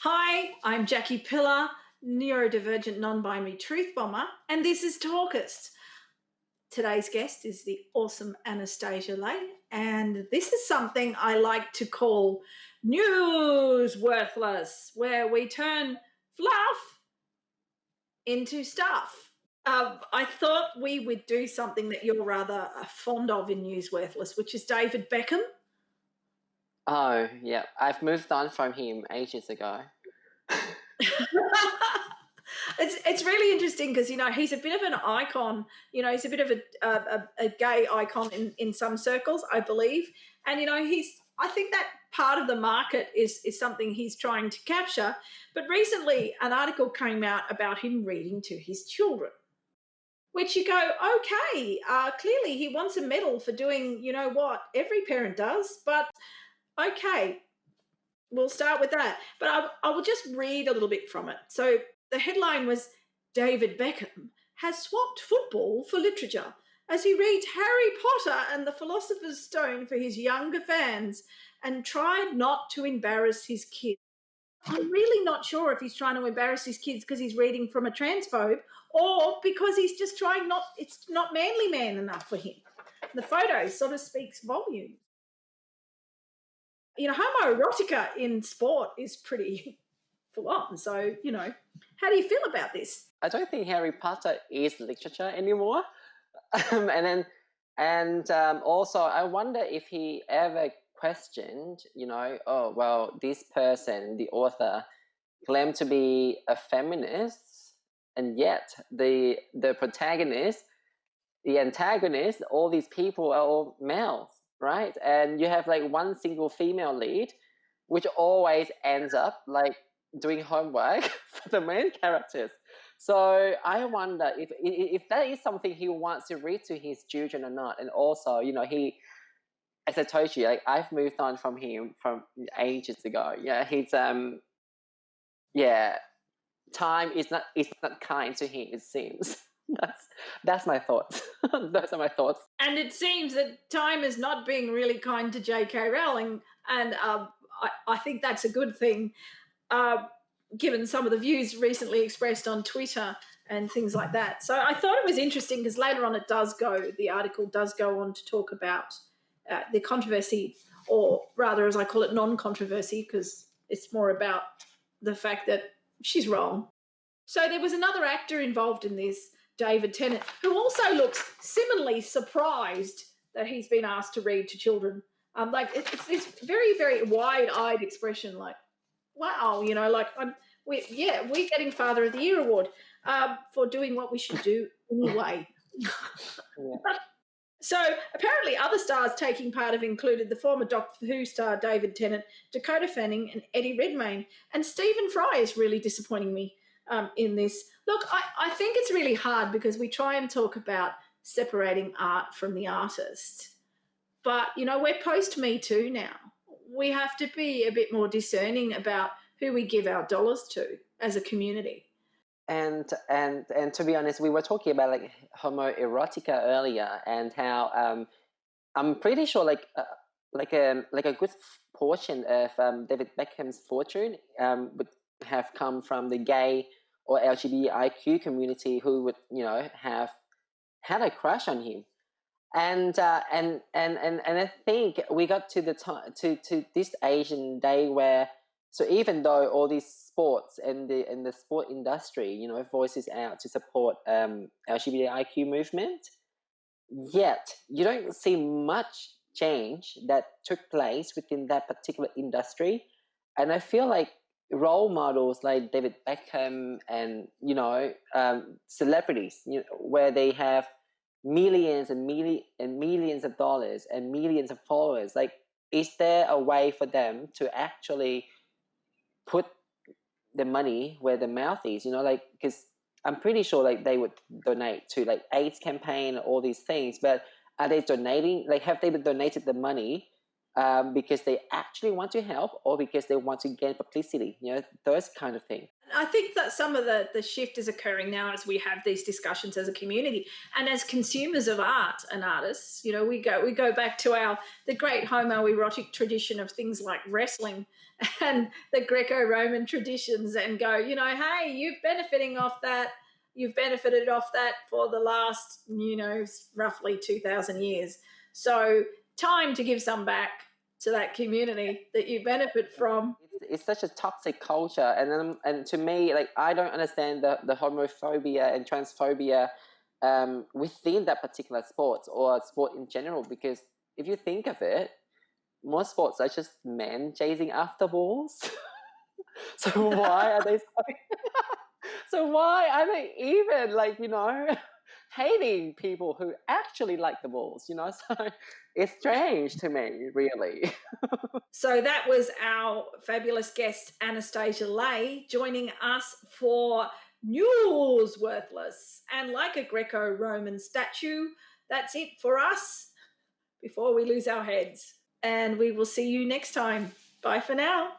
Hi, I'm Jacci Pillar, Neurodivergent non-binary truth bomber, and this is Talk-ist. Today's guest is the awesome Anastasia Lay, and this is something I like to call Newsworthless, where we turn fluff into stuff. I thought we would do something that you're rather fond of in Newsworthless, which is David Beckham. Oh, yeah. I've moved on from him ages ago. It's really interesting because, he's a bit of an icon. He's a bit of a gay icon in some circles, I believe. And, I think that part of the market is something he's trying to capture. But recently an article came out about him reading to his children, which you go, okay, clearly he wants a medal for doing, what every parent does, but okay, we'll start with that. But I will just read a little bit from it. So the headline was, David Beckham has swapped football for literature as he reads Harry Potter and the Philosopher's Stone for his younger fans and tried not to embarrass his kids. I'm really not sure if he's trying to embarrass his kids because he's reading from a transphobe or because he's just trying it's not manly man enough for him. The photo sort of speaks volumes. Homoerotica in sport is pretty full on. So, how do you feel about this? I don't think Harry Potter is literature anymore. Also, I wonder if he ever questioned, this person, the author, claimed to be a feminist, and yet the protagonist, the antagonist, all these people are all males, right? And you have like one single female lead, which always ends up like doing homework for the main characters. So I wonder if that is something he wants to read to his children or not. And also, he, as I told you, like I've moved on from him from ages ago. Yeah, he's time is not kind to him, it seems. That's my thoughts. Those are my thoughts. And it seems that time is not being really kind to J.K. Rowling, and I think that's a good thing, given some of the views recently expressed on Twitter and things like that. So I thought it was interesting because later on the article does go on to talk about the controversy, or rather, as I call it, non-controversy, because it's more about the fact that she's wrong. So there was another actor involved in this, David Tennant, who also looks similarly surprised that he's been asked to read to children. It's this very, very wide-eyed expression, like, wow, we're getting Father of the Year award for doing what we should do anyway. Yeah. So apparently other stars taking part have included the former Doctor Who star David Tennant, Dakota Fanning and Eddie Redmayne, and Stephen Fry is really disappointing me in this. Look, I think it's really hard because we try and talk about separating art from the artist. But, we're post-Me Too now. We have to be a bit more discerning about who we give our dollars to as a community. And to be honest, we were talking about like homoerotica earlier, and how I'm pretty sure like a good portion of David Beckham's fortune would have come from the gay or LGBTIQ community who would have had a crush on him. And I think we got to the time to this Asian day where, so even though all these sports and the sport industry voices out to support LGBTIQ movement, yet you don't see much change that took place within that particular industry. And I feel like role models like David Beckham and celebrities where they have millions and millions of dollars and millions of followers, like, is there a way for them to actually put the money where the mouth is, because I'm pretty sure like they would donate to like AIDS campaign, all these things, but are they donating, like have they donated the money because they actually want to help or because they want to gain publicity, those kind of things. I think that some of the shift is occurring now as we have these discussions as a community and as consumers of art and artists. We go back to the great homoerotic tradition of things like wrestling and the Greco-Roman traditions, and go, hey, you've benefiting off that. You've benefited off that for the last, roughly 2,000 years. So time to give some back to that community that you benefit from. It's such a toxic culture, and to me, like, I don't understand the homophobia and transphobia within that particular sport or sport in general, because if you think of it, most sports are just men chasing after balls. So why are they so why are they even hating people who actually like the balls, So it's strange to me, really. So that was our fabulous guest, Anastasia Lay, joining us for Newsworthless. And like a Greco-Roman statue, that's it for us before we lose our heads. And we will see you next time. Bye for now.